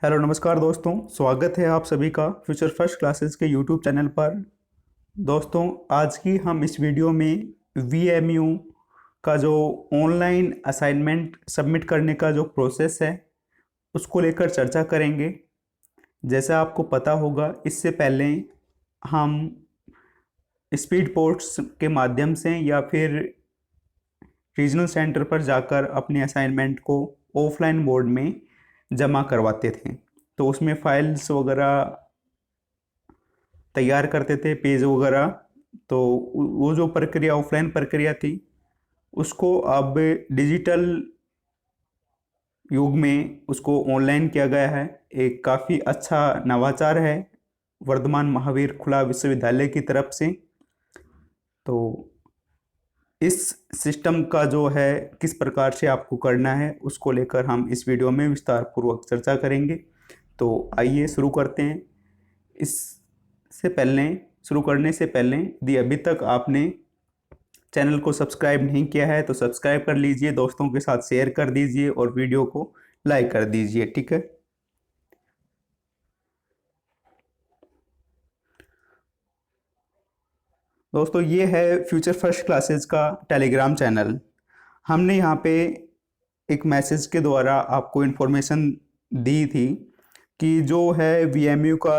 Hello नमस्कार दोस्तों, स्वागत है आप सभी का फ्यूचर फर्स्ट क्लासेस के यूट्यूब चैनल पर। दोस्तों, आज की हम इस वीडियो में वीएमयू का जो ऑनलाइन असाइनमेंट सबमिट करने का जो प्रोसेस है उसको लेकर चर्चा करेंगे। जैसा आपको पता होगा, इससे पहले हम स्पीड पोस्ट के माध्यम से या फिर रीजनल सेंटर पर जाकर अपने असाइनमेंट को ऑफलाइन मोड में जमा करवाते थे। तो उसमें फाइल्स वगैरह तैयार करते थे, पेज वगैरह। तो वो जो प्रक्रिया ऑफलाइन प्रक्रिया थी उसको अब डिजिटल युग में उसको ऑनलाइन किया गया है। एक काफ़ी अच्छा नवाचार है वर्धमान महावीर खुला विश्वविद्यालय की तरफ से। तो इस सिस्टम का जो है किस प्रकार से आपको करना है उसको लेकर हम इस वीडियो में विस्तार पूर्वक चर्चा करेंगे। तो आइए शुरू करते हैं। शुरू करने से पहले यदि अभी तक आपने चैनल को सब्सक्राइब नहीं किया है तो सब्सक्राइब कर लीजिए, दोस्तों के साथ शेयर कर दीजिए और वीडियो को लाइक कर दीजिए, ठीक है। दोस्तों, ये है फ्यूचर फर्स्ट क्लासेस का टेलीग्राम चैनल। हमने यहाँ पे एक मैसेज के द्वारा आपको इन्फॉर्मेशन दी थी कि जो है वीएमयू का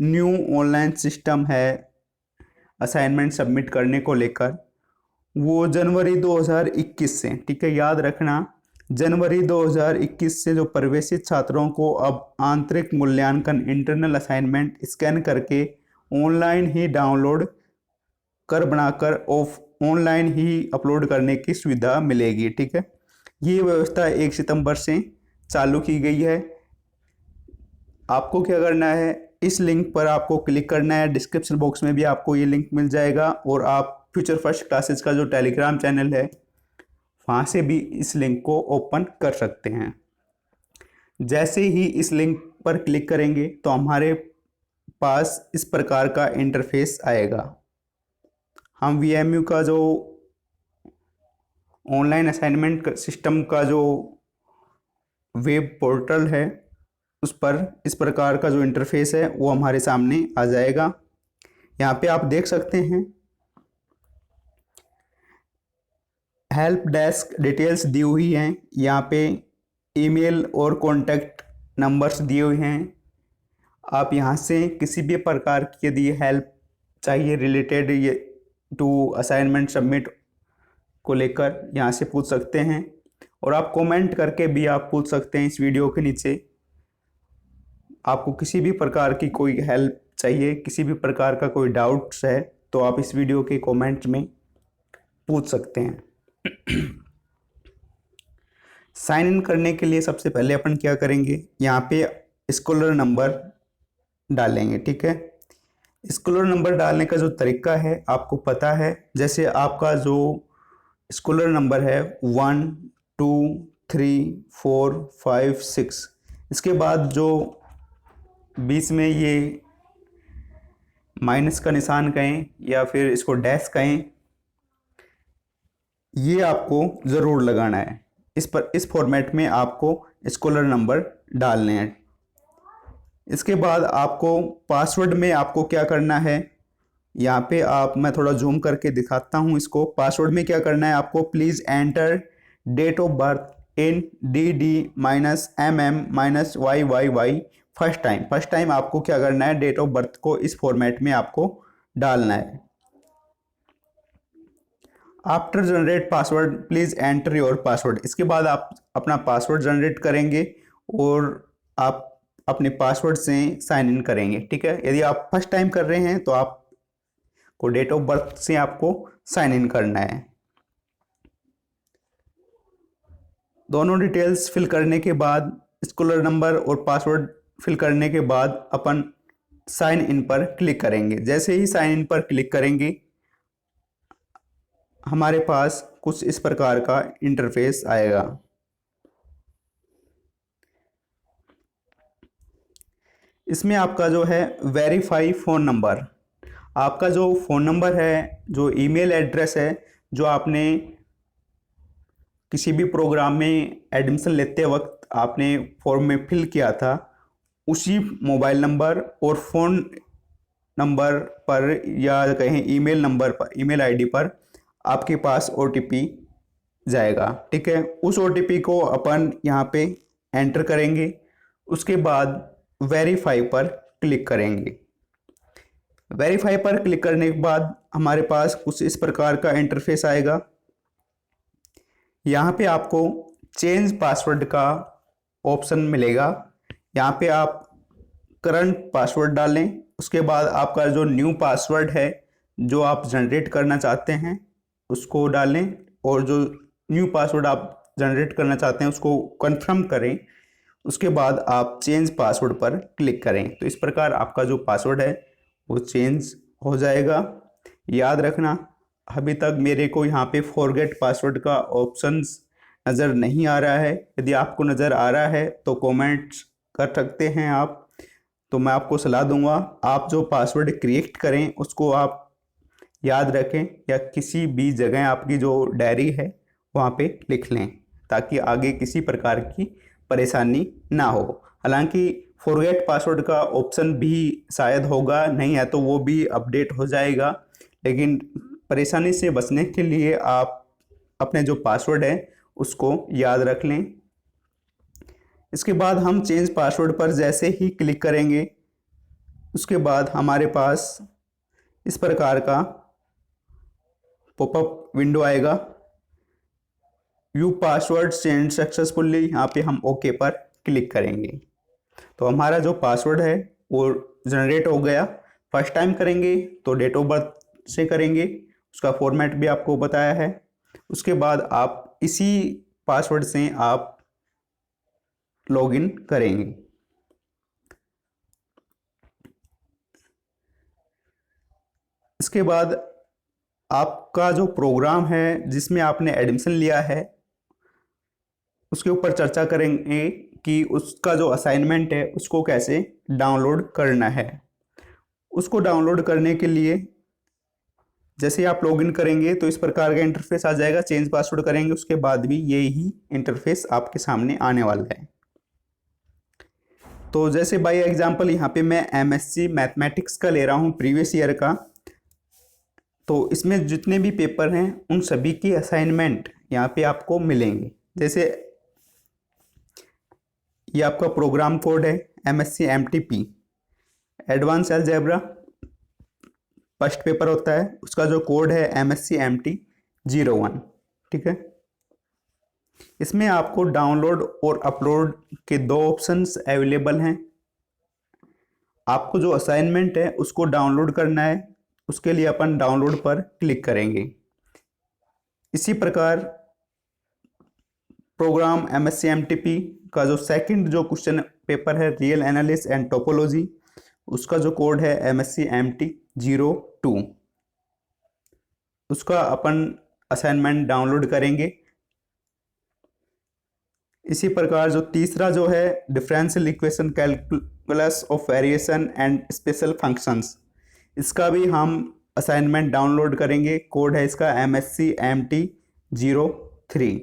न्यू ऑनलाइन सिस्टम है असाइनमेंट सबमिट करने को लेकर, वो जनवरी 2021 से, ठीक है, याद रखना, जनवरी 2021 से जो प्रवेशित छात्रों को अब आंतरिक मूल्यांकन इंटरनल असाइनमेंट स्कैन करके ऑनलाइन ही डाउनलोड कर बनाकर ऑनलाइन ही अपलोड करने की सुविधा मिलेगी, ठीक है। ये व्यवस्था 1 सितंबर से चालू की गई है। आपको क्या करना है, इस लिंक पर आपको क्लिक करना है। डिस्क्रिप्शन बॉक्स में भी आपको ये लिंक मिल जाएगा और आप फ्यूचर फर्स्ट क्लासेस का जो टेलीग्राम चैनल है वहाँ से भी इस लिंक को ओपन कर सकते हैं। जैसे ही इस लिंक पर क्लिक करेंगे तो हमारे पास इस प्रकार का इंटरफेस आएगा। हम वीएमयू का जो ऑनलाइन असाइनमेंट सिस्टम का जो वेब पोर्टल है उस पर इस प्रकार का जो इंटरफेस है वो हमारे सामने आ जाएगा। यहाँ पे आप देख सकते हैं हेल्प डेस्क डिटेल्स दी हुई हैं। यहाँ पे ईमेल और कॉन्टैक्ट नंबर्स दिए हुए हैं। आप यहाँ से किसी भी प्रकार की यदि हेल्प चाहिए रिलेटेड ये टू असाइनमेंट सबमिट को लेकर यहाँ से पूछ सकते हैं। और आप कमेंट करके भी आप पूछ सकते हैं इस वीडियो के नीचे। आपको किसी भी प्रकार की कोई हेल्प चाहिए, किसी भी प्रकार का कोई डाउट्स है तो आप इस वीडियो के कमेंट में पूछ सकते हैं। साइन इन करने के लिए सबसे पहले अपन क्या करेंगे, यहाँ पे स्कॉलर नंबर डालेंगे, ठीक है। स्कॉलर नंबर डालने का जो तरीका है आपको पता है। जैसे आपका जो स्कॉलर नंबर है 1 2 3 4 5 6, इसके बाद जो बीच में ये माइनस का निशान कहें या फिर इसको डैश कहें, ये आपको ज़रूर लगाना है। इस फॉर्मेट में आपको स्कॉलर नंबर डालने हैं। इसके बाद आपको पासवर्ड में आपको क्या करना है, यहाँ पे मैं थोड़ा जूम करके दिखाता हूँ इसको। पासवर्ड में क्या करना है आपको, please enter date of birth in DD-MM-YYY first time आपको क्या करना है, डेट ऑफ बर्थ को इस फॉर्मेट में आपको डालना है। After generate password please enter your password, इसके बाद आप अपना पासवर्ड जनरेट करेंगे और आप अपने पासवर्ड से साइन इन करेंगे, ठीक है। यदि आप फर्स्ट टाइम कर रहे हैं तो आपको डेट ऑफ बर्थ से आपको साइन इन करना है। दोनों डिटेल्स फिल करने के बाद, स्कॉलर नंबर और पासवर्ड फिल करने के बाद अपन साइन इन पर क्लिक करेंगे। जैसे ही साइन इन पर क्लिक करेंगे हमारे पास कुछ इस प्रकार का इंटरफेस आएगा। इसमें आपका जो है वेरीफाई फ़ोन नंबर, आपका जो फ़ोन नंबर है, जो ईमेल एड्रेस है, जो आपने किसी भी प्रोग्राम में एडमिशन लेते वक्त आपने फॉर्म में फिल किया था, उसी मोबाइल नंबर और फ़ोन नंबर पर या कहें ईमेल नंबर पर, ईमेल आईडी पर आपके पास ओटीपी जाएगा। ठीक है, उस ओटीपी को अपन यहाँ पे एंटर करेंगे। उसके बाद वेरीफाई पर क्लिक करेंगे। वेरीफाई पर क्लिक करने के बाद हमारे पास कुछ इस प्रकार का इंटरफेस आएगा। यहाँ पे आपको चेंज पासवर्ड का ऑप्शन मिलेगा। यहाँ पे आप करंट पासवर्ड डालें, उसके बाद आपका जो न्यू पासवर्ड है जो आप जनरेट करना चाहते हैं उसको डालें, और जो न्यू पासवर्ड आप जनरेट करना चाहते हैं उसको कंफर्म करें। उसके बाद आप चेंज पासवर्ड पर क्लिक करें। तो इस प्रकार आपका जो पासवर्ड है वो चेंज हो जाएगा। याद रखना, अभी तक मेरे को यहाँ पे फॉरगेट पासवर्ड का ऑप्शंस नज़र नहीं आ रहा है। यदि आपको नज़र आ रहा है तो कमेंट्स कर सकते हैं आप। तो मैं आपको सलाह दूंगा आप जो पासवर्ड क्रिएट करें उसको आप याद रखें, या किसी भी जगह आपकी जो डायरी है वहाँ पे लिख लें, ताकि आगे किसी प्रकार की परेशानी ना हो। हालांकि फॉरगेट पासवर्ड का ऑप्शन भी शायद होगा, नहीं है तो वो भी अपडेट हो जाएगा, लेकिन परेशानी से बचने के लिए आप अपने जो पासवर्ड है उसको याद रख लें। इसके बाद हम चेंज पासवर्ड पर जैसे ही क्लिक करेंगे उसके बाद हमारे पास इस प्रकार का पॉपअप विंडो आएगा। यू पासवर्ड चेंज सक्सेसफुली, यहाँ पे हम ओके पर क्लिक करेंगे तो हमारा जो पासवर्ड है वो जनरेट हो गया। फर्स्ट टाइम करेंगे तो डेट ऑफ बर्थ से करेंगे, उसका फॉर्मेट भी आपको बताया है। उसके बाद आप इसी पासवर्ड से आप लॉगिन करेंगे। इसके बाद आपका जो प्रोग्राम है जिसमें आपने एडमिशन लिया है उसके ऊपर चर्चा करेंगे कि उसका जो असाइनमेंट है उसको कैसे डाउनलोड करना है। उसको डाउनलोड करने के लिए जैसे आप लॉगिन करेंगे तो इस प्रकार का इंटरफेस आ जाएगा। चेंज पासवर्ड करेंगे उसके बाद भी यही इंटरफेस आपके सामने आने वाला है। तो जैसे बाय एग्जांपल यहाँ पे मैं एमएससी मैथमेटिक्स का ले रहा हूँ प्रीवियस ईयर का, तो इसमें जितने भी पेपर हैं उन सभी की असाइनमेंट यहाँ पे आपको मिलेंगे। जैसे ये आपका प्रोग्राम कोड है MSc MTP advance algebra, first paper होता है, उसका जो कोड है एमएससी एमटी 01। ठीक है, इसमें आपको डाउनलोड और अपलोड के दो ऑप्शंस अवेलेबल हैं। आपको जो असाइनमेंट है उसको डाउनलोड करना है, उसके लिए अपन डाउनलोड पर क्लिक करेंगे। इसी प्रकार प्रोग्राम एमएससी एमटीपी का जो सेकंड जो क्वेश्चन पेपर है रियल एनालिसिस एंड टोपोलॉजी, उसका जो कोड है एमएससी एमटी 02, उसका अपन असाइनमेंट डाउनलोड करेंगे। इसी प्रकार जो तीसरा जो है differential equation calculus of variation and special functions, इसका भी हम असाइनमेंट डाउनलोड करेंगे। कोड है इसका एमएससी एमटी 03।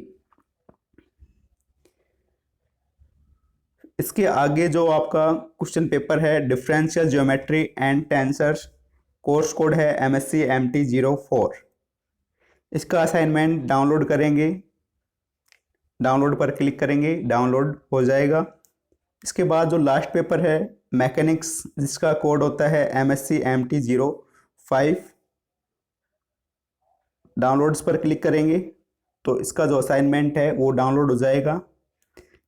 इसके आगे जो आपका क्वेश्चन पेपर है differential geometry and tensors, course code है एमएससी एमटी 04। इसका असाइनमेंट डाउनलोड करेंगे, डाउनलोड पर क्लिक करेंगे, डाउनलोड हो जाएगा। इसके बाद जो लास्ट पेपर है मैकेनिक्स, जिसका कोड होता है एमएससी एमटी 05, डाउनलोड्स पर क्लिक करेंगे तो इसका जो असाइनमेंट है वो डाउनलोड हो जाएगा।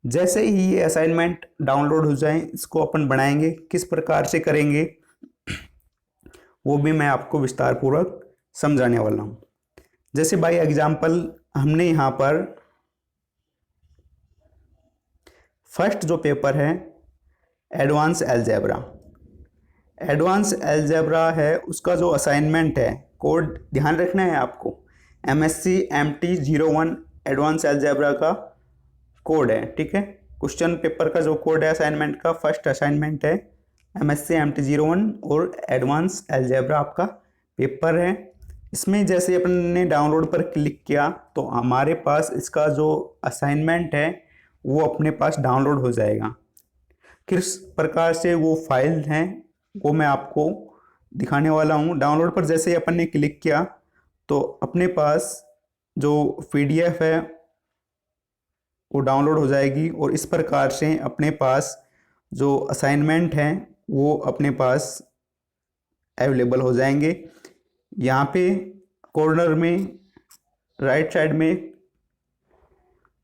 जैसे ही ये असाइनमेंट डाउनलोड हो जाए इसको अपन बनाएंगे, किस प्रकार से करेंगे वो भी मैं आपको विस्तार पूर्वक समझाने वाला हूँ। जैसे बाय एग्जांपल हमने यहाँ पर फर्स्ट जो पेपर है एडवांस अलजेब्रा, एडवांस अलजेब्रा है, उसका जो असाइनमेंट है कोड ध्यान रखना है आपको, एमएससी एमटी 01 एडवांस अलजेब्रा का कोड है। ठीक है, क्वेश्चन पेपर का जो कोड है असाइनमेंट का, फर्स्ट असाइनमेंट है एमएससी एमटी 01 और एडवांस अलजेब्रा आपका पेपर है। इसमें जैसे अपन ने डाउनलोड पर क्लिक किया तो हमारे पास इसका जो असाइनमेंट है वो अपने पास डाउनलोड हो जाएगा। किस प्रकार से वो फाइल हैं वो मैं आपको दिखाने वाला हूँ। डाउनलोड पर जैसे ही अपन ने क्लिक किया तो अपने पास जो PDF है वो डाउनलोड हो जाएगी और इस प्रकार से अपने पास जो असाइनमेंट हैं वो अपने पास अवेलेबल हो जाएंगे। यहाँ पे कॉर्नर में राइट साइड में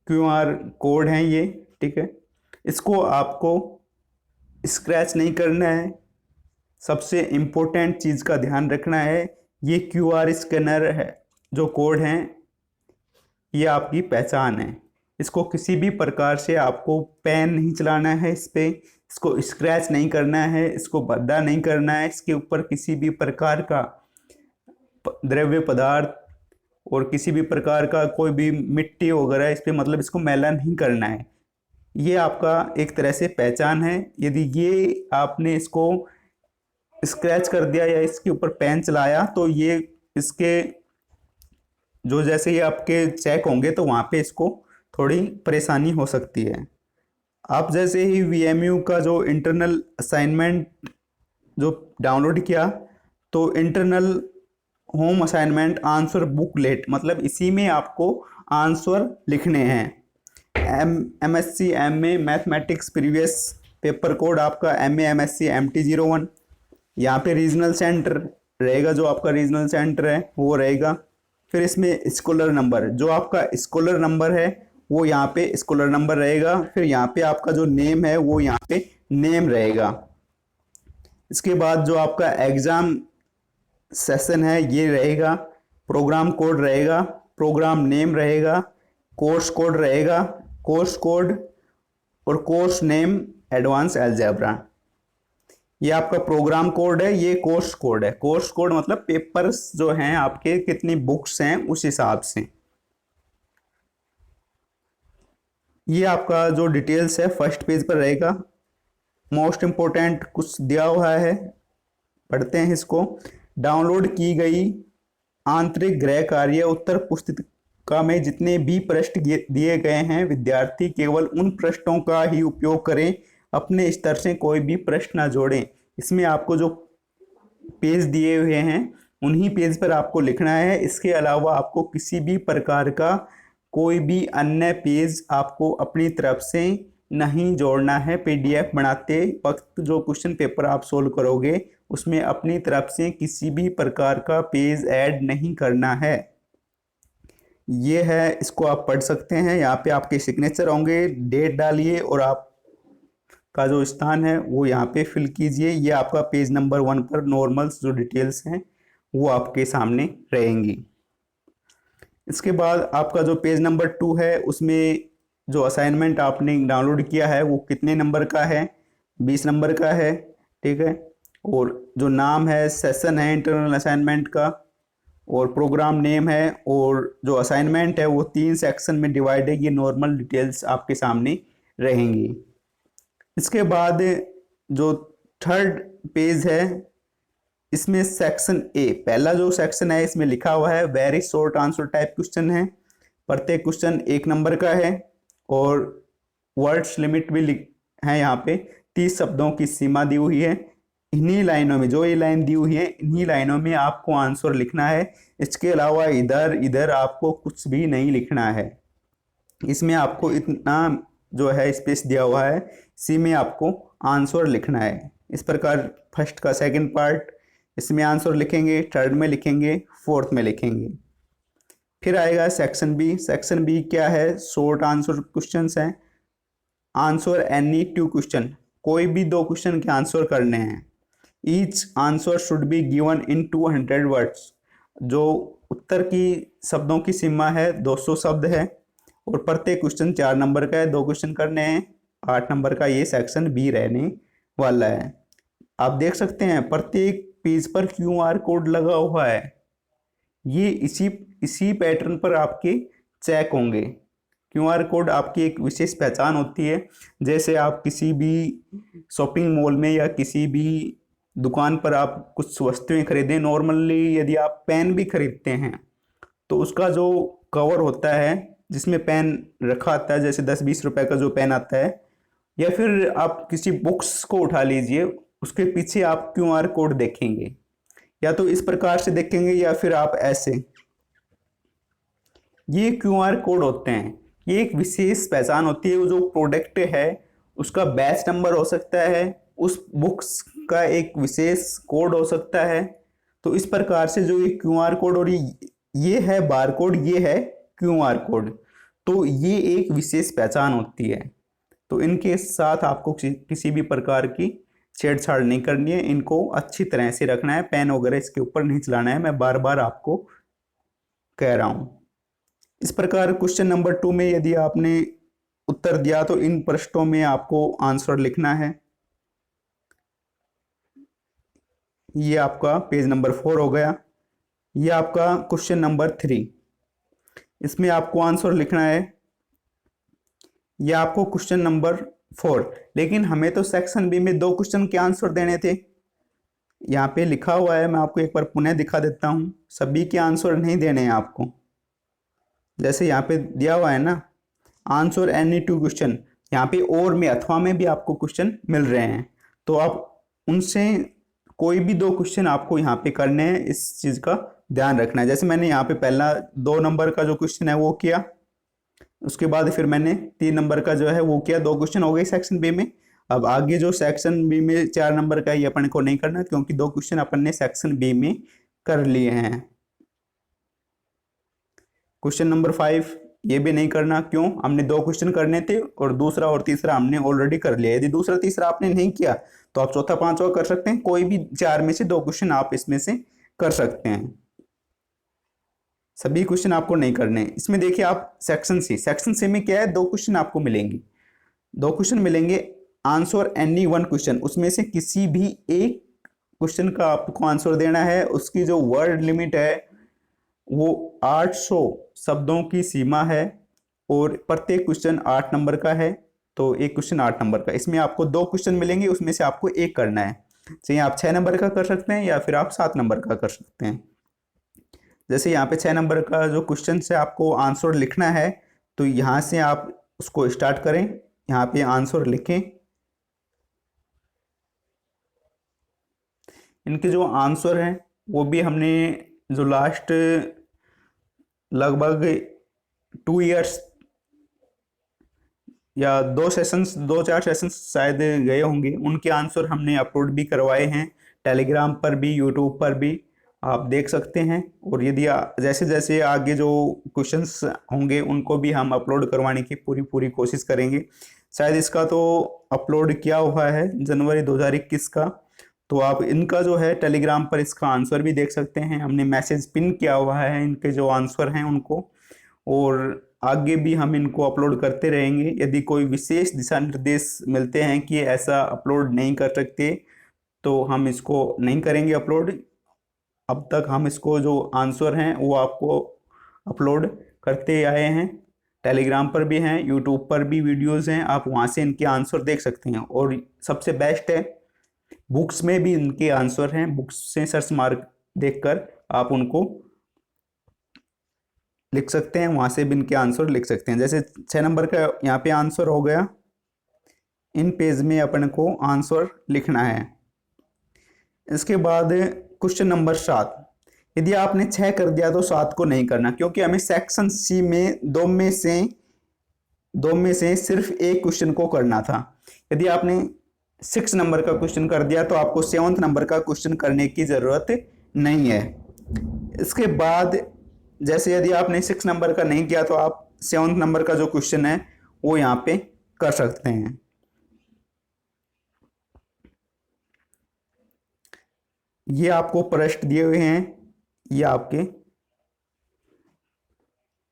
QR कोड हैं ये, ठीक है। इसको आपको स्क्रैच नहीं करना है। सबसे इम्पोर्टेंट चीज़ का ध्यान रखना है, ये QR स्कैनर है, जो कोड हैं ये आपकी पहचान है। इसको किसी भी प्रकार से आपको पेन नहीं चलाना है इस पे, इसको स्क्रैच नहीं करना है, इसको भद्दा नहीं करना है, इसके ऊपर किसी भी प्रकार का द्रव्य पदार्थ और किसी भी प्रकार का कोई भी मिट्टी वगैरह इस पे मतलब इसको मैला नहीं करना है। ये आपका एक तरह से पहचान है। यदि ये आपने इसको स्क्रैच कर दिया या इसके ऊपर पेन चलाया तो ये इसके जो जैसे ही आपके चेक होंगे तो वहाँ पे इसको थोड़ी परेशानी हो सकती है। आप जैसे ही VMU का जो इंटरनल असाइनमेंट जो डाउनलोड किया तो internal home assignment answer booklet मतलब इसी में आपको आंसर लिखने हैं। MSc MA mathematics previous paper code आपका MA MSc MT01। यहाँ पे रीजनल सेंटर रहेगा, जो आपका रीजनल सेंटर है वो रहेगा। फिर इसमें स्कॉलर नंबर, जो आपका स्कॉलर नंबर है वो यहाँ पे स्कॉलर नंबर रहेगा। फिर यहाँ पे आपका जो नेम है वो यहाँ पे नेम रहेगा। इसके बाद जो आपका एग्ज़ाम सेशन है ये रहेगा, प्रोग्राम कोड रहेगा, प्रोग्राम नेम रहेगा, कोर्स कोड रहेगा, कोर्स कोड और कोर्स नेम एडवांस अलजेब्रा। ये आपका प्रोग्राम कोड है, ये कोर्स कोड है। कोर्स कोड मतलब पेपर्स जो हैं आपके कितनी बुक्स हैं उस हिसाब से। ये आपका जो डिटेल्स है फर्स्ट पेज पर रहेगा। मोस्ट इम्पोर्टेंट कुछ दिया हुआ है, पढ़ते हैं इसको। डाउनलोड की गई आंतरिक गृह कार्य उत्तर पुस्तिका में जितने भी प्रश्न दिए गए हैं विद्यार्थी केवल उन प्रश्नों का ही उपयोग करें, अपने स्तर से कोई भी प्रश्न ना जोड़ें। इसमें आपको जो पेज दिए हुए हैं उन्हीं पेज पर आपको लिखना है। इसके अलावा आपको किसी भी प्रकार का कोई भी अन्य पेज आपको अपनी तरफ से नहीं जोड़ना है। PDF बनाते वक्त जो क्वेश्चन पेपर आप सोल्व करोगे उसमें अपनी तरफ से किसी भी प्रकार का पेज ऐड नहीं करना है। ये है, इसको आप पढ़ सकते हैं। यहाँ पे आपके सिग्नेचर होंगे, डेट डालिए और आप का जो स्थान है वो यहाँ पे फिल कीजिए। ये आपका पेज नंबर 1 पर नॉर्मल्स जो डिटेल्स हैं वो आपके सामने रहेंगी। इसके बाद आपका जो पेज नंबर 2 है उसमें जो असाइनमेंट आपने डाउनलोड किया है वो कितने नंबर का है, 20 नंबर का है, ठीक है। और जो नाम है, सेशन है इंटरनल असाइनमेंट का, और प्रोग्राम नेम है, और जो असाइनमेंट है वो 3 सेक्शन में डिवाइड है। ये नॉर्मल डिटेल्स आपके सामने रहेंगी। इसके बाद जो थर्ड पेज है इसमें सेक्शन ए, पहला जो सेक्शन है इसमें लिखा हुआ है very short answer type question है। प्रत्येक क्वेश्चन 1 नंबर का है और वर्ड्स लिमिट भी है। यहाँ पे 30 शब्दों की सीमा दी हुई है। इन्हीं लाइनों में, जो ये लाइन दी हुई है इन्हीं लाइनों में आपको आंसर लिखना है। इसके अलावा इधर इधर आपको कुछ भी नहीं लिखना है। इसमें आपको इतना जो है स्पेस दिया हुआ है, इसी में आपको आंसर लिखना है। इस प्रकार फर्स्ट का सेकंड पार्ट इसमें आंसर लिखेंगे, थर्ड में लिखेंगे, फोर्थ में लिखेंगे। फिर आएगा सेक्शन बी। सेक्शन बी क्या है? शॉर्ट आंसर क्वेश्चंस हैं। आंसर एनी 2 क्वेश्चन, कोई भी 2 क्वेश्चन के आंसर करने हैं। Each answer should be given in 200 words, जो उत्तर की शब्दों की सीमा है 200 शब्द है और प्रत्येक क्वेश्चन 4 नंबर का है। 2 क्वेश्चन करने हैं, 8 नंबर का ये सेक्शन बी रहने वाला है। आप देख सकते हैं प्रत्येक पेज पर QR कोड लगा हुआ है। ये इसी पैटर्न पर आपके चेक होंगे। QR कोड आपकी एक विशेष पहचान होती है। जैसे आप किसी भी शॉपिंग मॉल में या किसी भी दुकान पर आप कुछ वस्तुएं खरीदें, नॉर्मली यदि आप पेन भी खरीदते हैं तो उसका जो कवर होता है जिसमें पेन रखा आता है, जैसे 10-20 रुपए का जो पेन आता है, या फिर आप किसी बुक्स को उठा लीजिए, उसके पीछे आप क्यूआर कोड देखेंगे, या तो इस प्रकार से देखेंगे या फिर आप ऐसे। ये क्यूआर कोड होते हैं, ये एक विशेष पहचान होती है। वो जो प्रोडक्ट है उसका बैच नंबर हो सकता है, उस बुक्स का एक विशेष कोड हो सकता है। तो इस प्रकार से जो ये क्यूआर कोड और ये है बार कोड, ये है क्यूआर कोड, तो ये एक विशेष पहचान होती है। तो इनके साथ आपको किसी भी प्रकार की छेड़छाड़ नहीं करनी है, इनको अच्छी तरह से रखना है, पेन वगैरह इसके ऊपर नहीं चलाना है, मैं बार बार आपको कह रहा हूं। इस प्रकार क्वेश्चन नंबर 2 में यदि आपने उत्तर दिया तो इन प्रश्नों में आपको आंसर लिखना है। ये आपका पेज नंबर 4 हो गया। ये आपका क्वेश्चन नंबर 3, इसमें आपको आंसर लिखना है। ये आपको क्वेश्चन नंबर 4, लेकिन हमें तो सेक्शन बी में 2 क्वेश्चन के आंसर देने थे। यहाँ पे लिखा हुआ है, मैं आपको एक बार पुनः दिखा देता हूँ, सभी के आंसर नहीं देने हैं आपको। जैसे यहाँ पे दिया हुआ है ना, आंसर एनी 2 क्वेश्चन, यहाँ पे और में अथवा में भी आपको क्वेश्चन मिल रहे हैं, तो आप उनसे कोई भी 2 क्वेश्चन आपको यहाँ पे करने हैं, इस चीज़ का ध्यान रखना है। जैसे मैंने यहाँ पे पहला 2 नंबर का जो क्वेश्चन है वो किया, उसके बाद फिर मैंने 3 नंबर का जो है वो किया, 2 क्वेश्चन हो गए सेक्शन बी में। अब आगे जो सेक्शन बी में 4 नंबर का ये अपन को नहीं करना, क्योंकि 2 क्वेश्चन अपन ने सेक्शन बी में कर लिए हैं। क्वेश्चन नंबर 5 ये भी नहीं करना, क्यों? हमने 2 क्वेश्चन करने थे और दूसरा और तीसरा हमने ऑलरेडी कर लिया। यदि दूसरा तीसरा आपने नहीं किया तो आप चौथा पांचवा कर सकते हैं, कोई भी 4 में से 2 क्वेश्चन आप इसमें से कर सकते हैं, सभी क्वेश्चन आपको नहीं करने। इसमें देखिए आप सेक्शन सी में क्या है, 2 क्वेश्चन आपको मिलेंगे, 2 क्वेश्चन मिलेंगे, आंसर एनी 1 क्वेश्चन, उसमें से किसी भी एक क्वेश्चन का आपको आंसर देना है। उसकी जो वर्ड लिमिट है वो 800 शब्दों की सीमा है और प्रत्येक क्वेश्चन 8 नंबर का है, तो एक क्वेश्चन 8 नंबर का। इसमें आपको 2 क्वेश्चन मिलेंगे, उसमें से आपको एक करना है, चाहे आप 6 नंबर का कर सकते हैं या फिर आप 7 नंबर का कर सकते हैं। जैसे यहाँ पे 6 नंबर का जो क्वेश्चन से आपको आंसर लिखना है, तो यहाँ से आप उसको स्टार्ट करें, यहाँ पे आंसर लिखें। इनके जो आंसर हैं वो भी हमने जो लास्ट लगभग 2 इयर्स या 2-4 सेशंस शायद गए होंगे, उनके आंसर हमने अपलोड भी करवाए हैं, टेलीग्राम पर भी, यूट्यूब पर भी आप देख सकते हैं। और यदि जैसे जैसे आगे जो क्वेश्चंस होंगे उनको भी हम अपलोड करवाने की पूरी कोशिश करेंगे। शायद इसका तो अपलोड किया हुआ है जनवरी 2021 का, तो आप इनका जो है टेलीग्राम पर इसका आंसर भी देख सकते हैं, हमने मैसेज पिन किया हुआ है इनके जो आंसर हैं उनको, और आगे भी हम इनको अपलोड करते रहेंगे। यदि कोई विशेष दिशा निर्देश मिलते हैं कि ऐसा अपलोड नहीं कर सकते तो हम इसको नहीं करेंगे अपलोड। अब तक हम इसको जो आंसर हैं वो आपको अपलोड करते आए हैं, टेलीग्राम पर भी हैं, यूट्यूब पर भी वीडियोस हैं, आप वहाँ से इनके आंसर देख सकते हैं। और सबसे बेस्ट है, बुक्स में भी इनके आंसर हैं, बुक्स से सर्च मार्क देखकर आप उनको लिख सकते हैं, वहाँ से भी इनके आंसर लिख सकते हैं। जैसे 6 नंबर का यहाँ पे आंसर हो गया, इन पेज में अपन को आंसर लिखना है। इसके बाद क्वेश्चन नंबर 7, यदि आपने 6 कर दिया तो 7 को नहीं करना, क्योंकि हमें सेक्शन सी में 2 में से सिर्फ एक क्वेश्चन को करना था। यदि आपने 6 नंबर का क्वेश्चन कर दिया तो आपको 7th नंबर का क्वेश्चन करने की ज़रूरत नहीं है। इसके बाद जैसे यदि आपने 6 नंबर का नहीं किया तो आप 7th नंबर का जो क्वेश्चन है वो यहाँ पे कर सकते हैं। ये आपको प्रश्न दिए हुए हैं, ये आपके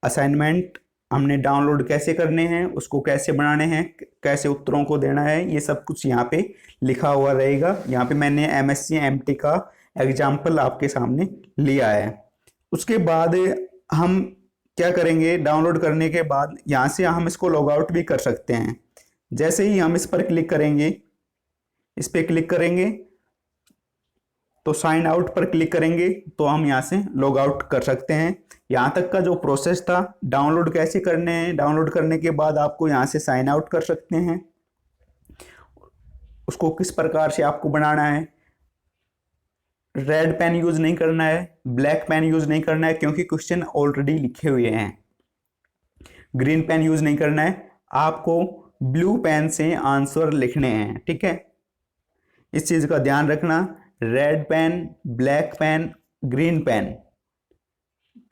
असाइनमेंट, हमने डाउनलोड कैसे करने हैं, उसको कैसे बनाने हैं, कैसे उत्तरों को देना है, ये सब कुछ यहाँ पे लिखा हुआ रहेगा। यहाँ पे मैंने MSc MT का एग्जाम्पल आपके सामने लिया है। उसके बाद हम क्या करेंगे, डाउनलोड करने के बाद यहाँ से हम इसको लॉग आउट भी कर सकते हैं। जैसे ही हम इस पर क्लिक करेंगे, इस पर क्लिक करेंगे तो साइन आउट पर क्लिक करेंगे तो हम यहाँ से लॉग आउट कर सकते हैं। यहाँ तक का जो प्रोसेस था, डाउनलोड कैसे करने हैं, डाउनलोड करने के बाद आपको यहाँ से साइन आउट कर सकते हैं। उसको किस प्रकार से आपको बनाना है। रेड पेन यूज नहीं करना है, ब्लैक पेन यूज नहीं करना है क्योंकि क्वेश्चन ऑलरेडी लिखे हुए हैं। ग्रीन पेन यूज नहीं करना है, आपको ब्लू पेन से आंसर लिखने हैं, ठीक है। इस चीज का ध्यान रखना, red pen, black pen, green pen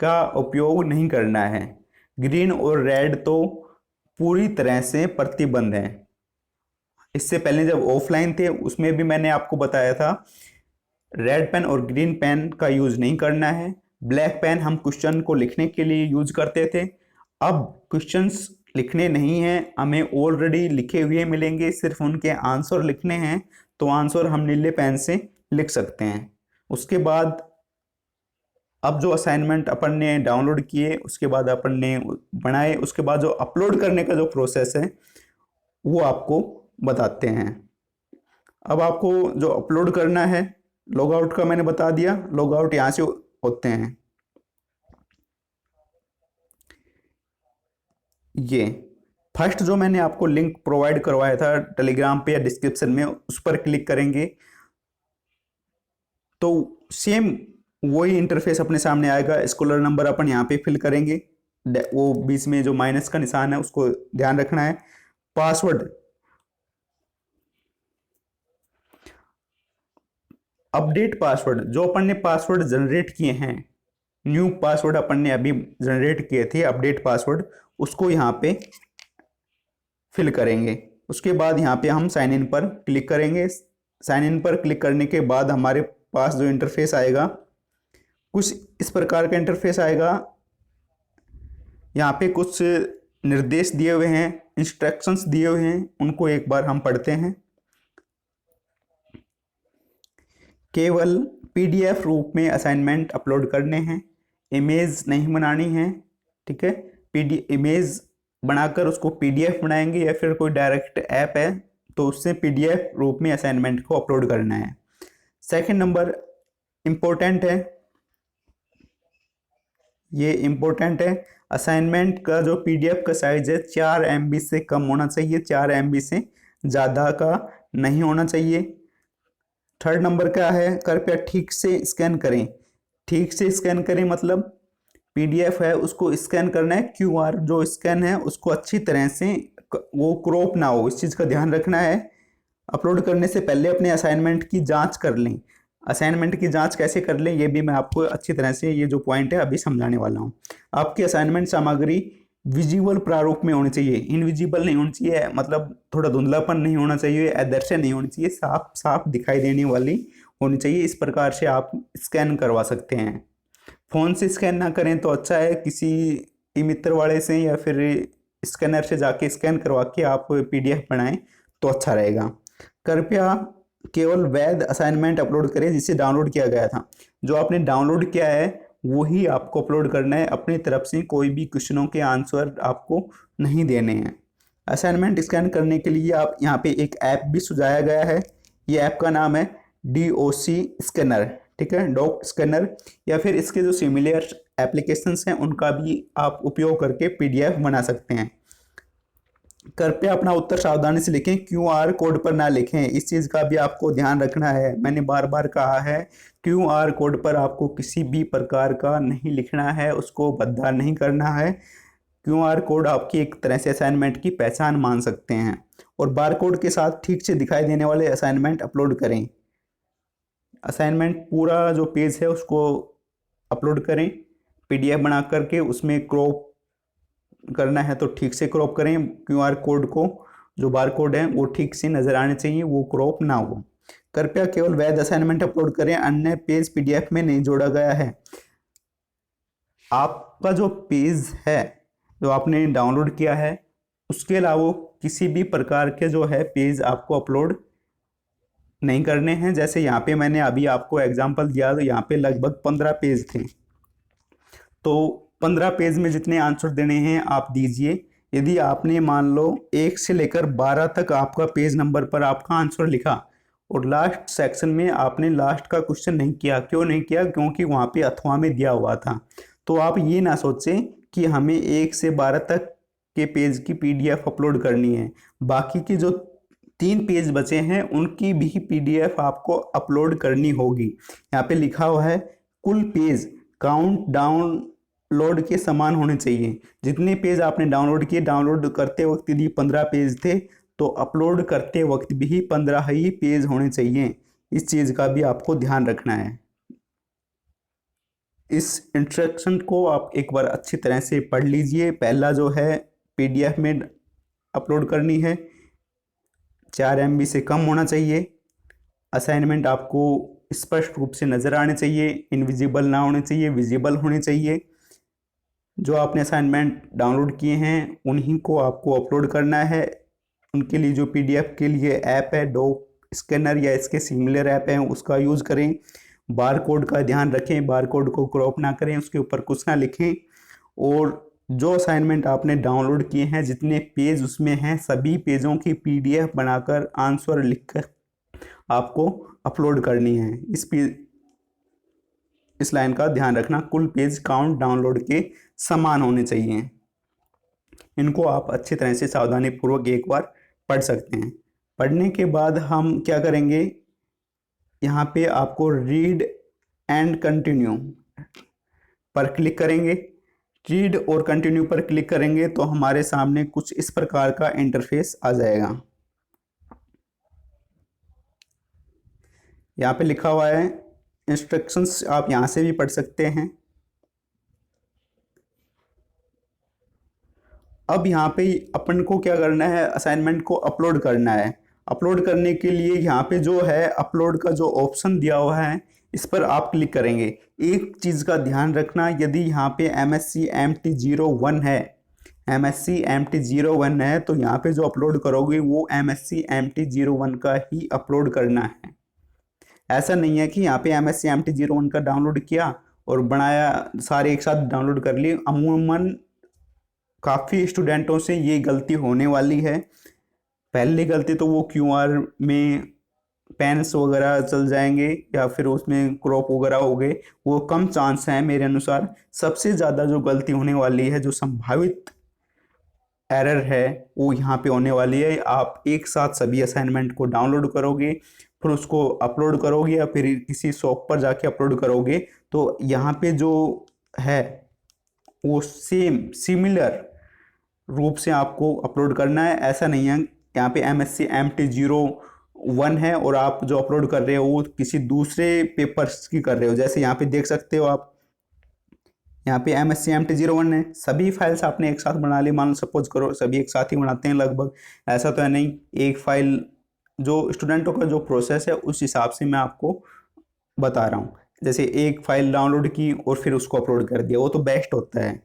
का उपयोग नहीं करना है। ग्रीन और रेड तो पूरी तरह से प्रतिबंध है। इससे पहले जब ऑफलाइन थे उसमें भी मैंने आपको बताया था रेड पेन और ग्रीन पेन का यूज नहीं करना है। ब्लैक पेन हम क्वेश्चन को लिखने के लिए यूज करते थे, अब क्वेश्चंस लिखने नहीं हैं, हमें ऑलरेडी लिखे हुए मिलेंगे, सिर्फ उनके आंसर लिखने हैं, तो आंसर हम नीले पेन से लिख सकते हैं। उसके बाद अब जो असाइनमेंट अपन ने डाउनलोड किए, उसके बाद अपन ने बनाए, उसके बाद जो अपलोड करने का जो प्रोसेस है वो आपको बताते हैं। अब आपको जो अपलोड करना है, लॉग आउट का मैंने बता दिया, लॉग आउट यहाँ से होते हैं। ये फर्स्ट जो मैंने आपको लिंक प्रोवाइड करवाया था टेलीग्राम पे या डिस्क्रिप्शन में, उस पर क्लिक करेंगे तो सेम वही इंटरफेस अपने सामने आएगा। स्कॉलर नंबर अपन यहाँ पे फिल करेंगे, वो बीच में जो माइनस का निशान है उसको ध्यान रखना है। पासवर्ड, अपडेट पासवर्ड, जो अपन ने पासवर्ड जनरेट किए हैं, न्यू पासवर्ड अपन ने अभी जनरेट किए थे, अपडेट पासवर्ड, उसको यहाँ पे फिल करेंगे। उसके बाद यहाँ पे हम साइन इन पर क्लिक करेंगे। साइन इन पर क्लिक करने के बाद हमारे पास जो इंटरफेस आएगा कुछ इस प्रकार का इंटरफेस आएगा। यहाँ पे कुछ निर्देश दिए हुए हैं, इंस्ट्रक्शंस दिए हुए हैं, उनको एक बार हम पढ़ते हैं। केवल पीडीएफ रूप में असाइनमेंट अपलोड करने हैं, इमेज नहीं बनानी है, ठीक है। इमेज बनाकर उसको पीडीएफ बनाएंगे या फिर कोई डायरेक्ट ऐप है तो उससे पीडीएफ रूप में असाइनमेंट को अपलोड करना है। सेकंड नंबर इम्पोर्टेंट है, ये इम्पोर्टेंट है, असाइनमेंट का जो पीडीएफ का साइज है 4 MB से कम होना चाहिए, 4 MB से ज़्यादा का नहीं होना चाहिए। थर्ड नंबर क्या है, कृपया ठीक से स्कैन करें। ठीक से स्कैन करें मतलब पीडीएफ है उसको स्कैन करना है, क्यूआर जो स्कैन है उसको अच्छी तरह से वो क्रॉप ना हो, इस चीज़ का ध्यान रखना है। अपलोड करने से पहले अपने असाइनमेंट की जांच कर लें। असाइनमेंट की जांच कैसे कर लें ये भी मैं आपको अच्छी तरह से, ये जो पॉइंट है अभी समझाने वाला हूँ। आपकी असाइनमेंट सामग्री विजुअल प्रारूप में होनी चाहिए, इनविजिबल नहीं होनी चाहिए, मतलब थोड़ा धुंधलापन नहीं होना चाहिए, अदृश्य नहीं होनी चाहिए, साफ साफ दिखाई देने वाली होनी चाहिए। इस प्रकार से आप स्कैन करवा सकते हैं। फ़ोन से स्कैन ना करें तो अच्छा है, किसी ई मित्र वाले से या फिर स्कैनर से जाके स्कैन करवा के आप पीडीएफ बनाएं तो अच्छा रहेगा। कृपया केवल वैध असाइनमेंट अपलोड करें जिसे डाउनलोड किया गया था। जो आपने डाउनलोड किया है वही आपको अपलोड करना है, अपनी तरफ से कोई भी क्वेश्चनों के आंसर आपको नहीं देने हैं। असाइनमेंट स्कैन करने के लिए आप यहाँ पे एक ऐप भी सुझाया गया है, ये ऐप का नाम है DOC स्कैनर, ठीक है, डॉक स्कैनर, या फिर इसके जो सिमिलर एप्लीकेशंस हैं उनका भी आप उपयोग करके पीडीएफ बना सकते हैं। कृपया अपना उत्तर सावधानी से लिखें, क्यूआर कोड पर ना लिखें, इस चीज़ का भी आपको ध्यान रखना है। मैंने बार बार कहा है क्यूआर कोड पर आपको किसी भी प्रकार का नहीं लिखना है, उसको भद्दा नहीं करना है। क्यूआर कोड आपकी एक तरह से असाइनमेंट की पहचान मान सकते हैं। और बार कोड के साथ ठीक से दिखाई देने वाले असाइनमेंट अपलोड करें। असाइनमेंट पूरा जो पेज है उसको अपलोड करें पीडीएफ बना करके, उसमें क्रॉप करना है तो ठीक से क्रॉप करें। क्यूआर कोड को, जो बार कोड है वो ठीक से नजर आने चाहिए, वो क्रॉप ना हो। कृपया केवल वैध असाइनमेंट अपलोड करें, अन्य पेज पीडीएफ में नहीं जोड़ा गया है। आपका जो पेज है जो आपने डाउनलोड किया है उसके अलावा किसी भी प्रकार के जो है पेज आपको अपलोड नहीं करने हैं। जैसे यहाँ पे मैंने अभी आपको एग्जांपल दिया तो यहाँ पे लगभग 15 पेज थे, तो 15 पेज में जितने आंसर देने हैं आप दीजिए। यदि आपने मान लो 1 से लेकर 12 तक आपका पेज नंबर पर आपका आंसर लिखा और लास्ट सेक्शन में आपने लास्ट का क्वेश्चन नहीं किया, क्यों नहीं किया, क्योंकि वहाँ पे अथवा में दिया हुआ था। तो आप ये ना सोचें कि हमें 1 से 12 तक के पेज की पीडीएफ अपलोड करनी है, बाकी की जो 3 पेज बचे हैं, उनकी भी पीडीएफ आपको अपलोड करनी होगी। यहाँ पे लिखा हुआ है कुल पेज काउंट डाउनलोड के समान होने चाहिए। जितने पेज आपने डाउनलोड किए, डाउनलोड करते वक्त यदि 15 पेज थे तो अपलोड करते वक्त भी 15 ही पेज होने चाहिए। इस चीज़ का भी आपको ध्यान रखना है। इस इंस्ट्रक्शन को आप एक बार अच्छी तरह से पढ़ लीजिए। पहला जो है पीडीएफ में अपलोड करनी है, 4 MB से कम होना चाहिए। असाइनमेंट आपको स्पष्ट रूप से नज़र आने चाहिए, इनविजिबल ना होने चाहिए, विजिबल होने चाहिए। जो आपने असाइनमेंट डाउनलोड किए हैं उन्हीं को आपको अपलोड करना है। उनके लिए जो पीडीएफ के लिए ऐप है डॉक स्कैनर या इसके सिमिलर ऐप हैं उसका यूज़ करें। बार कोड का ध्यान रखें, बार कोड को क्रॉप ना करें, उसके ऊपर कुछ ना लिखें। और जो असाइनमेंट आपने डाउनलोड किए हैं, जितने पेज उसमें हैं, सभी पेजों की पीडीएफ बनाकर आंसर लिखकर आपको अपलोड करनी है। इस लाइन का ध्यान रखना, कुल पेज काउंट डाउनलोड के समान होने चाहिए। इनको आप अच्छी तरह से सावधानी पूर्वक एक बार पढ़ सकते हैं। पढ़ने के बाद हम क्या करेंगे, यहाँ पे आपको रीड एंड कंटिन्यू पर क्लिक करेंगे। रीड और कंटिन्यू पर क्लिक करेंगे तो हमारे सामने कुछ इस प्रकार का इंटरफेस आ जाएगा। यहाँ पे लिखा हुआ है इंस्ट्रक्शंस, आप यहाँ से भी पढ़ सकते हैं। अब यहाँ पे अपन को क्या करना है, असाइनमेंट को अपलोड करना है। अपलोड करने के लिए यहाँ पे जो है अपलोड का जो ऑप्शन दिया हुआ है इस पर आप क्लिक करेंगे। एक चीज़ का ध्यान रखना, यदि यहाँ पे MSc MT 01 है, MSc MT 01 है तो यहाँ पे जो अपलोड करोगे वो MSc MT 01 का ही अपलोड करना है। ऐसा नहीं है कि यहाँ पे MSc MT 01 का डाउनलोड किया और बनाया, सारे एक साथ डाउनलोड कर लिए। अमूमन काफ़ी स्टूडेंटों से ये गलती होने वाली है। पहली गलती तो वो QR में पेन्स वगैरह चल जाएंगे या फिर उसमें क्रॉप वगैरह हो गए, वो कम चांस है मेरे अनुसार। सबसे ज़्यादा जो गलती होने वाली है, जो संभावित एरर है, वो यहाँ पे होने वाली है। आप एक साथ सभी असाइनमेंट को डाउनलोड करोगे, फिर उसको अपलोड करोगे या फिर किसी शॉप पर जाके अपलोड करोगे तो यहाँ पे जो है वो सिमिलर रूप से आपको अपलोड करना है। ऐसा नहीं है यहाँ पे MSc MT 01 है और आप जो अपलोड कर रहे हो वो किसी दूसरे पेपर्स की कर रहे हो। जैसे यहाँ पे देख सकते हो आप, यहाँ पे MSc MT 01 है, सभी फाइल्स आपने एक साथ बना ली। मान लो सपोज करो सभी एक साथ ही बनाते हैं लगभग, ऐसा तो है नहीं। एक फाइल, जो स्टूडेंटों का जो प्रोसेस है उस हिसाब से मैं आपको बता रहा हूँ। जैसे एक फाइल डाउनलोड की और फिर उसको अपलोड कर दिया, वो तो बेस्ट होता है।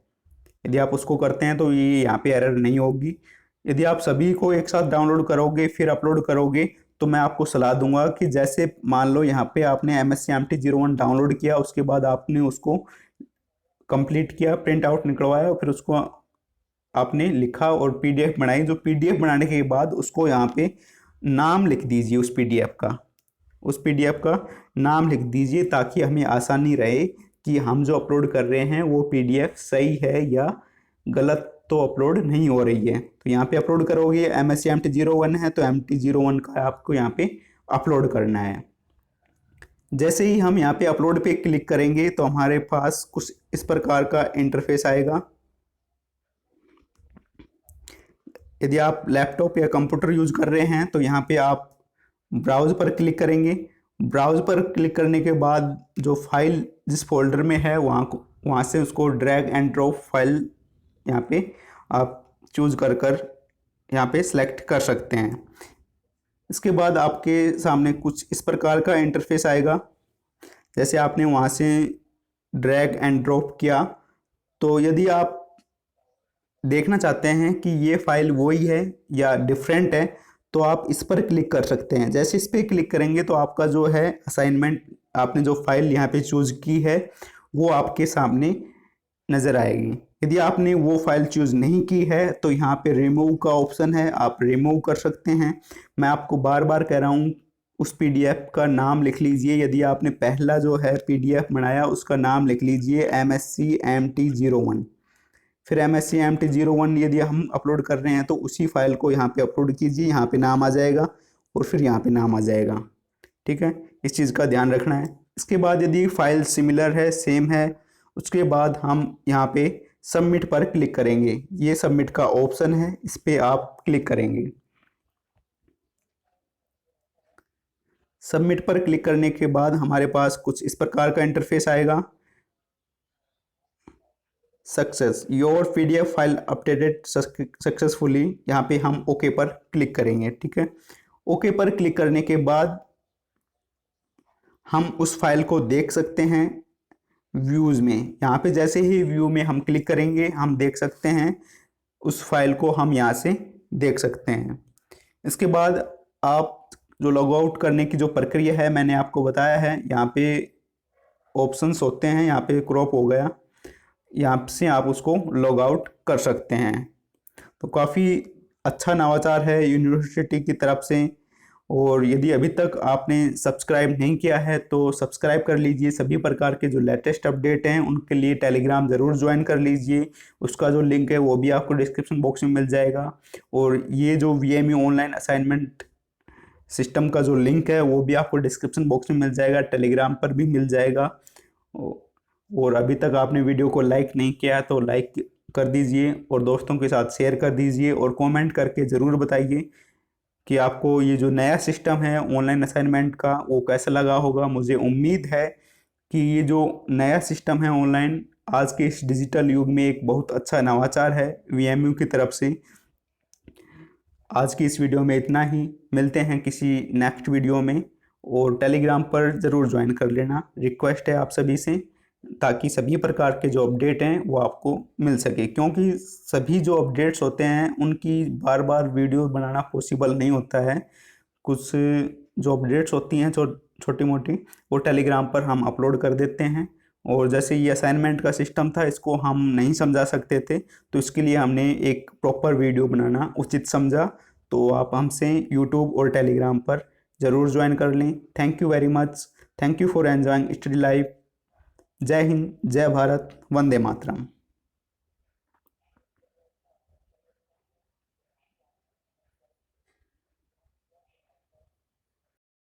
यदि आप उसको करते हैं तो ये यहाँ पे एरर नहीं होगी। यदि आप सभी को एक साथ डाउनलोड करोगे फिर अपलोड करोगे तो मैं आपको सलाह दूंगा कि जैसे मान लो यहाँ पे आपने MSc MT 01 डाउनलोड किया, उसके बाद आपने उसको कंप्लीट किया, प्रिंट आउट निकलवाया और फिर उसको आपने लिखा और PDF बनाई। जो PDF बनाने के बाद उसको यहाँ पे नाम लिख दीजिए, उस PDF का नाम लिख दीजिए ताकि हमें आसानी रहे कि हम जो अपलोड कर रहे हैं वो PDF सही है या गलत तो अपलोड नहीं हो रही है। तो यहाँ पे अपलोड करोगे, MSc MT 01 है तो MT 01 का आपको यहाँ पे अपलोड करना है। जैसे ही हम यहाँ पे अपलोड पे क्लिक करेंगे तो हमारे पास कुछ इस प्रकार का इंटरफेस आएगा। यदि आप लैपटॉप या कंप्यूटर यूज कर रहे हैं तो यहाँ पे आप ब्राउज पर क्लिक करेंगे। ब्राउज पर क्लिक करने के बाद जो फाइल जिस फोल्डर में है वहाँ से उसको ड्रैग एंड ड्रॉप फाइल यहाँ पे आप चूज कर यहाँ पे सिलेक्ट कर सकते हैं। इसके बाद आपके सामने कुछ इस प्रकार का इंटरफेस आएगा। जैसे आपने वहाँ से ड्रैग एंड ड्रॉप किया तो यदि आप देखना चाहते हैं कि ये फाइल वही है या डिफरेंट है तो आप इस पर क्लिक कर सकते हैं। जैसे इस पर क्लिक करेंगे तो आपका जो है असाइनमेंट, आपने जो फाइल यहाँ पे चूज की है वो आपके सामने नज़र आएगी। यदि आपने वो फाइल चूज नहीं की है तो यहाँ पे रिमूव का ऑप्शन है, आप रिमूव कर सकते हैं। मैं आपको बार बार कह रहा हूँ उस PDF का नाम लिख लीजिए। यदि आपने पहला जो है PDF बनाया उसका नाम लिख लीजिए MSc MT 01। फिर MSc MT 01 यदि हम अपलोड कर रहे हैं तो उसी फाइल को यहाँ पे अपलोड कीजिए, यहाँ पे नाम आ जाएगा। और फिर यहाँ पे नाम आ जाएगा। ठीक है, इस चीज़ का ध्यान रखना है। इसके बाद यदि फाइल सिमिलर है, सेम है, उसके बाद हम यहाँ पे सबमिट पर क्लिक करेंगे। ये सबमिट का ऑप्शन है, इस पर आप क्लिक करेंगे। सबमिट पर क्लिक करने के बाद हमारे पास कुछ इस प्रकार का इंटरफेस आएगा। Success, your PDF file updated successfully. यहाँ पे हम ओके पर क्लिक करेंगे। ठीक है, ओके पर क्लिक करने के बाद हम उस फाइल को देख सकते हैं व्यूज़ में। यहाँ पे जैसे ही व्यू में हम क्लिक करेंगे, हम देख सकते हैं उस फाइल को, हम यहाँ से देख सकते हैं। इसके बाद आप जो लॉग आउट करने की जो प्रक्रिया है मैंने आपको बताया है। यहाँ पे ऑप्शंस होते हैं, यहाँ पे क्रॉप हो गया, यहाँ से आप उसको लॉग आउट कर सकते हैं। तो काफ़ी अच्छा नवाचार है यूनिवर्सिटी की तरफ से। और यदि अभी तक आपने सब्सक्राइब नहीं किया है तो सब्सक्राइब कर लीजिए। सभी प्रकार के जो लेटेस्ट अपडेट हैं उनके लिए टेलीग्राम ज़रूर ज्वाइन कर लीजिए। उसका जो लिंक है वो भी आपको डिस्क्रिप्शन बॉक्स में मिल जाएगा। और ये जो VMU ऑनलाइन असाइनमेंट सिस्टम का जो लिंक है वो भी आपको डिस्क्रिप्शन बॉक्स में मिल जाएगा, टेलीग्राम पर भी मिल जाएगा। और अभी तक आपने वीडियो को लाइक नहीं किया तो लाइक कर दीजिए और दोस्तों के साथ शेयर कर दीजिए और कमेंट करके ज़रूर बताइए कि आपको ये जो नया सिस्टम है ऑनलाइन असाइनमेंट का वो कैसा लगा होगा। मुझे उम्मीद है कि ये जो नया सिस्टम है ऑनलाइन आज के इस डिजिटल युग में एक बहुत अच्छा नवाचार है VMU की तरफ से। आज की इस वीडियो में इतना ही, मिलते हैं किसी नेक्स्ट वीडियो में। और टेलीग्राम पर ज़रूर ज्वाइन कर लेना, रिक्वेस्ट है आप सभी से, ताकि सभी प्रकार के जो अपडेट हैं वो आपको मिल सके। क्योंकि सभी जो अपडेट्स होते हैं उनकी बार बार वीडियो बनाना पॉसिबल नहीं होता है। कुछ जो अपडेट्स होती हैं छोटी मोटी वो टेलीग्राम पर हम अपलोड कर देते हैं। और जैसे ये असाइनमेंट का सिस्टम था, इसको हम नहीं समझा सकते थे तो इसके लिए हमने एक प्रॉपर वीडियो बनाना उचित समझा। तो आप हमसे यूट्यूब और टेलीग्राम पर ज़रूर ज्वाइन कर लें। Thank you very much. Thank you for enjoying study life. जय हिंद, जय भारत, वंदे मातरम।